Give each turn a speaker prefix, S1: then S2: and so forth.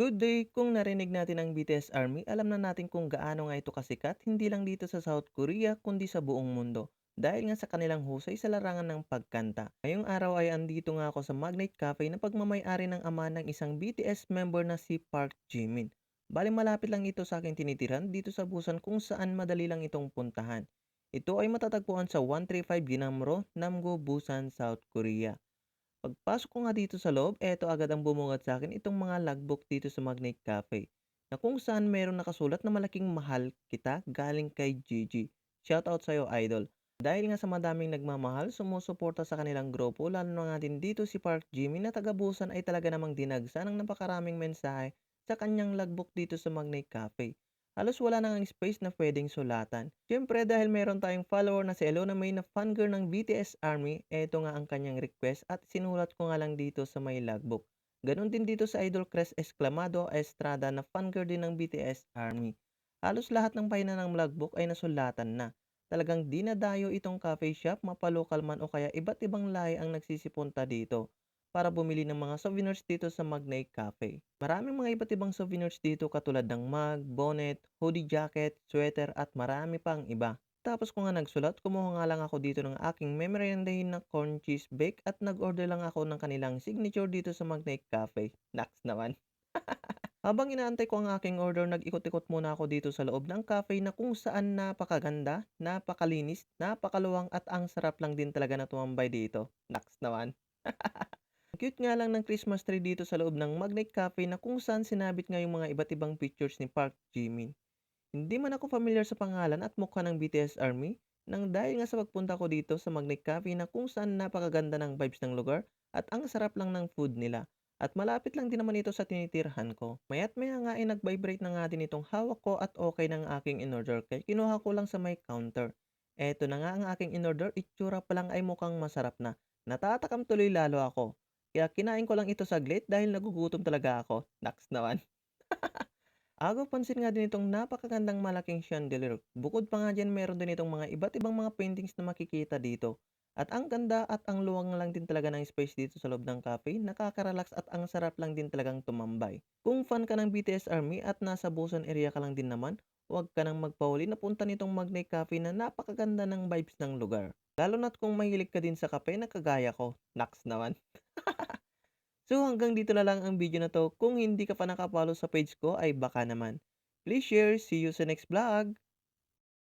S1: Good day! Kung narinig natin ang BTS Army, alam na natin kung gaano nga ito kasikat hindi lang dito sa South Korea kundi sa buong mundo. Dahil nga sa kanilang husay sa larangan ng pagkanta. Ngayong araw ay andito nga ako sa Magnet Cafe na pagmamayari ng ama ng isang BTS member na si Park Jimin. Bali malapit lang ito sa aking tinitiran dito sa Busan kung saan madali lang itong puntahan. Ito ay matatagpuan sa 135 Ginamro, Namgo, Busan, South Korea. Pagpasok ko nga dito sa loob, eto agad ang bumungad sa akin itong mga logbook dito sa Magnet Cafe, na kung saan meron nakasulat na malaking mahal kita galing kay Gigi. Shoutout sa'yo, idol. Dahil nga sa madaming nagmamahal, sumusuporta sa kanilang grupo, lalo na nga din dito si Park Jimmy na taga-Busan ay talaga namang dinagsa ng napakaraming mensahe sa kanyang logbook dito sa Magnet Cafe. Halos wala na ngang space na pwedeng sulatan. Siyempre dahil meron tayong follower na si Elona May na fangirl ng BTS Army, eto nga ang kanyang request at sinulat ko nga lang dito sa may logbook. Ganon din dito sa Idol Cres Exclamado Estrada na fangirl din ng BTS Army. Halos lahat ng pahina ng logbook ay nasulatan na. Talagang dinadayo itong cafe shop, mapalokal man o kaya iba't ibang lahi ang nagsisipunta dito para bumili ng mga souvenirs dito sa Magnay Cafe. Maraming mga iba't ibang souvenirs dito katulad ng mug, bonnet, hoodie jacket, sweater at marami pang iba. Tapos ko nga nagsulat, kumuha nga lang ako dito ng aking memorandahin na corn cheese bake at nag-order lang ako ng kanilang signature dito sa Magnate Cafe. Naks naman. Habang inaantay ko ang aking order, nag-ikot-ikot muna ako dito sa loob ng cafe na kung saan napakaganda, napakalinis, napakaluwang at ang sarap lang din talaga na tumambay dito. Naks naman. Ang cute nga lang ng Christmas tree dito sa loob ng Magnet Cafe na kung saan sinabit nga yung mga iba't ibang pictures ni Park Jimin. Hindi man ako familiar sa pangalan at mukha ng BTS Army, nang dahil nga sa pagpunta ko dito sa Magnet Cafe na kung saan napakaganda ng vibes ng lugar at ang sarap lang ng food nila. At malapit lang din naman ito sa tinitirhan ko. Maya't maya nga ay nag-vibrate na nga din itong hawak ko at okay ng aking in-order kaya kinuha ko lang sa may counter. Eto na nga ang aking in-order, itsura pa lang ay mukhang masarap na. Natatakam tuloy lalo ako. Kaya kinain ko lang ito saglit dahil nagugutom talaga ako. Naks naman. Agaw pansin nga din itong napakagandang malaking chandelier. Bukod pa nga diyan meron din itong mga iba't ibang mga paintings na makikita dito. At ang ganda at ang luwang lang din talaga ng space dito sa loob ng cafe, nakaka-relax at ang sarap lang din talagang tumambay. Kung fan ka ng BTS Army at nasa Busan area ka lang din naman, huwag ka nang magpahuli na punta nitong Magnay Cafe na napakaganda ng vibes ng lugar. Lalo na't kung mahilig ka din sa kape na kagaya ko, naks naman. So hanggang dito na lang ang video na 'to. Kung hindi ka pa nakapollow sa page ko ay baka naman. Please share. See you sa next vlog.